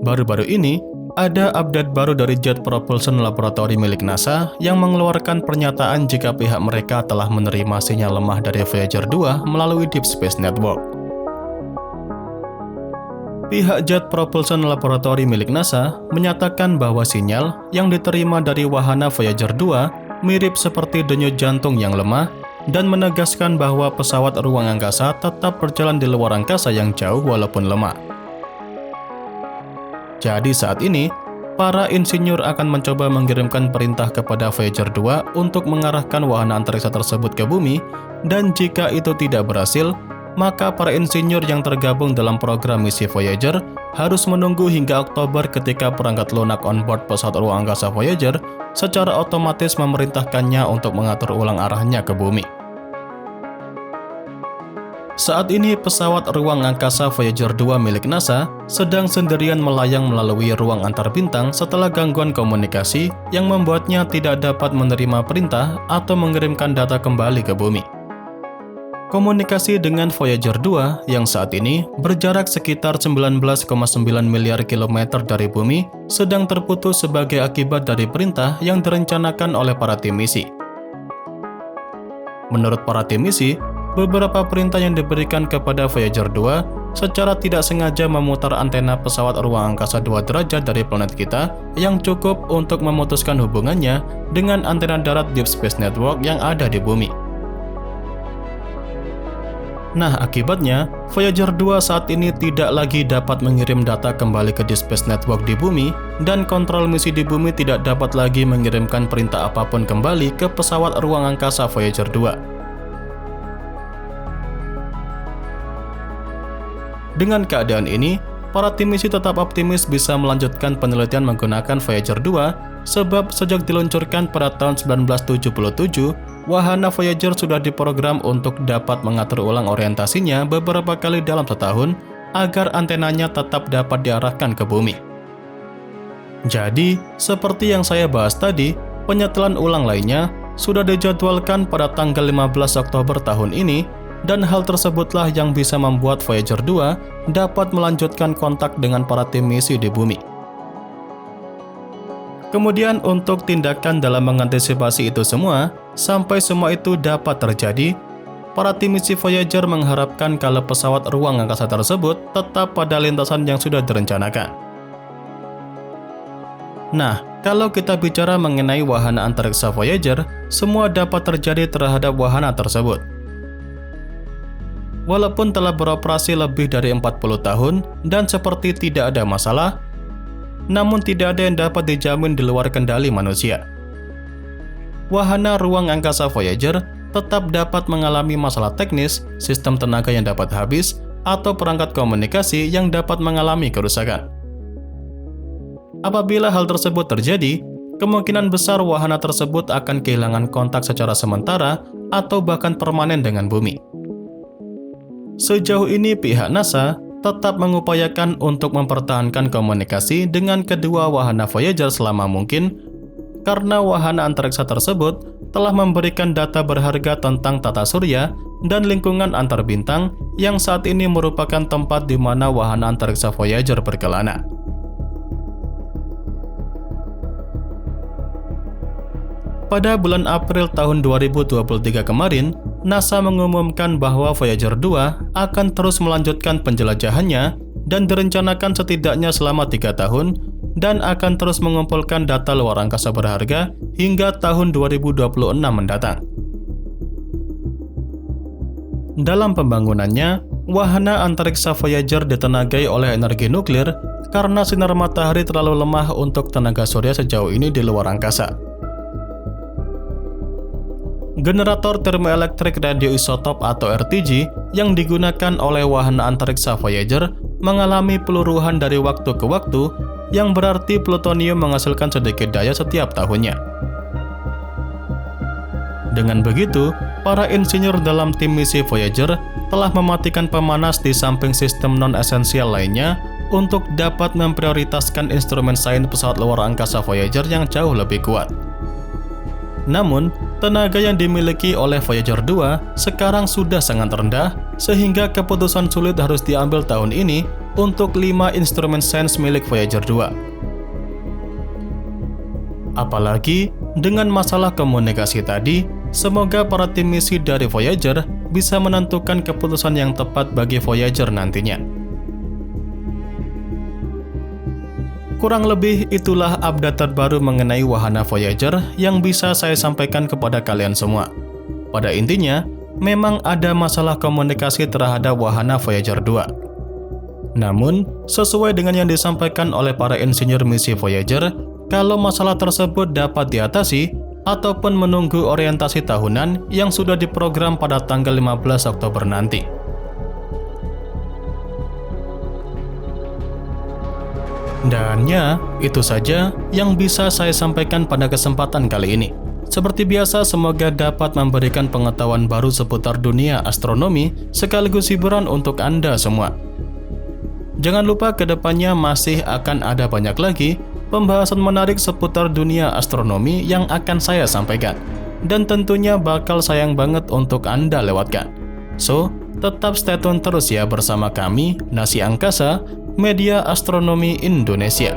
Baru-baru ini, ada update baru dari Jet Propulsion Laboratory milik NASA yang mengeluarkan pernyataan jika pihak mereka telah menerima sinyal lemah dari Voyager 2 melalui Deep Space Network. Pihak Jet Propulsion Laboratory milik NASA menyatakan bahwa sinyal yang diterima dari wahana Voyager 2 mirip seperti denyut jantung yang lemah dan menegaskan bahwa pesawat ruang angkasa tetap berjalan di luar angkasa yang jauh walaupun lemah. Jadi saat ini, para insinyur akan mencoba mengirimkan perintah kepada Voyager 2 untuk mengarahkan wahana antariksa tersebut ke bumi, dan jika itu tidak berhasil, maka para insinyur yang tergabung dalam program misi Voyager harus menunggu hingga Oktober ketika perangkat lunak onboard pesawat ruang angkasa Voyager secara otomatis memerintahkannya untuk mengatur ulang arahnya ke bumi. Saat ini pesawat ruang angkasa Voyager 2 milik NASA sedang sendirian melayang melalui ruang antar bintang setelah gangguan komunikasi yang membuatnya tidak dapat menerima perintah atau mengirimkan data kembali ke bumi. Komunikasi dengan Voyager 2 yang saat ini berjarak sekitar 19,9 miliar kilometer dari bumi sedang terputus sebagai akibat dari perintah yang direncanakan oleh para tim misi. Menurut para tim misi, beberapa perintah yang diberikan kepada Voyager 2 secara tidak sengaja memutar antena pesawat ruang angkasa 2 derajat dari planet kita yang cukup untuk memutuskan hubungannya dengan antena darat Deep Space Network yang ada di bumi. Nah, akibatnya, Voyager 2 saat ini tidak lagi dapat mengirim data kembali ke Deep Space Network di bumi, dan kontrol misi di bumi tidak dapat lagi mengirimkan perintah apapun kembali ke pesawat ruang angkasa Voyager 2. Dengan keadaan ini, para tim misi tetap optimis bisa melanjutkan penelitian menggunakan Voyager 2 sebab sejak diluncurkan pada tahun 1977, wahana Voyager sudah diprogram untuk dapat mengatur ulang orientasinya beberapa kali dalam setahun agar antenanya tetap dapat diarahkan ke bumi. Jadi, seperti yang saya bahas tadi, penyetelan ulang lainnya sudah dijadwalkan pada tanggal 15 Oktober tahun ini, dan hal tersebutlah yang bisa membuat Voyager 2 dapat melanjutkan kontak dengan para tim misi di bumi. Kemudian untuk tindakan dalam mengantisipasi itu semua, sampai semua itu dapat terjadi, para tim misi Voyager mengharapkan kalau pesawat ruang angkasa tersebut tetap pada lintasan yang sudah direncanakan. Nah, kalau kita bicara mengenai wahana antariksa Voyager, semua dapat terjadi terhadap wahana tersebut. Walaupun telah beroperasi lebih dari 40 tahun dan seperti tidak ada masalah, namun tidak ada yang dapat dijamin di luar kendali manusia. Wahana ruang angkasa Voyager tetap dapat mengalami masalah teknis, sistem tenaga yang dapat habis, atau perangkat komunikasi yang dapat mengalami kerusakan. Apabila hal tersebut terjadi, kemungkinan besar wahana tersebut akan kehilangan kontak secara sementara atau bahkan permanen dengan bumi. Sejauh ini pihak NASA tetap mengupayakan untuk mempertahankan komunikasi dengan kedua wahana Voyager selama mungkin, karena wahana antariksa tersebut telah memberikan data berharga tentang tata surya dan lingkungan antar bintang yang saat ini merupakan tempat di mana wahana antariksa Voyager berkelana. Pada bulan April tahun 2023 kemarin, NASA mengumumkan bahwa Voyager 2 akan terus melanjutkan penjelajahannya dan direncanakan setidaknya selama 3 tahun dan akan terus mengumpulkan data luar angkasa berharga hingga tahun 2026 mendatang. Dalam pembangunannya, wahana antariksa Voyager ditenagai oleh energi nuklir karena sinar matahari terlalu lemah untuk tenaga surya sejauh ini di luar angkasa. Generator termoelektrik radioisotop atau RTG yang digunakan oleh wahana antariksa Voyager mengalami peluruhan dari waktu ke waktu, yang berarti plutonium menghasilkan sedikit daya setiap tahunnya. Dengan begitu, para insinyur dalam tim misi Voyager telah mematikan pemanas di samping sistem non-esensial lainnya untuk dapat memprioritaskan instrumen sains pesawat luar angkasa Voyager yang jauh lebih kuat. Namun, tenaga yang dimiliki oleh Voyager 2 sekarang sudah sangat rendah sehingga keputusan sulit harus diambil tahun ini untuk 5 instrumen sains milik Voyager 2. Apalagi dengan masalah komunikasi tadi, semoga para tim misi dari Voyager bisa menentukan keputusan yang tepat bagi Voyager nantinya. Kurang lebih itulah update terbaru mengenai wahana Voyager yang bisa saya sampaikan kepada kalian semua. Pada intinya, memang ada masalah komunikasi terhadap wahana Voyager 2. Namun, sesuai dengan yang disampaikan oleh para insinyur misi Voyager, kalau masalah tersebut dapat diatasi ataupun menunggu orientasi tahunan yang sudah diprogram pada tanggal 15 Oktober nanti. Dan ya, itu saja yang bisa saya sampaikan pada kesempatan kali ini. Seperti biasa, semoga dapat memberikan pengetahuan baru seputar dunia astronomi sekaligus hiburan untuk Anda semua. Jangan lupa kedepannya masih akan ada banyak lagi pembahasan menarik seputar dunia astronomi yang akan saya sampaikan. Dan tentunya bakal sayang banget untuk Anda lewatkan. So, tetap stay tune terus ya bersama kami, Nasi Angkasa, Media Astronomi Indonesia.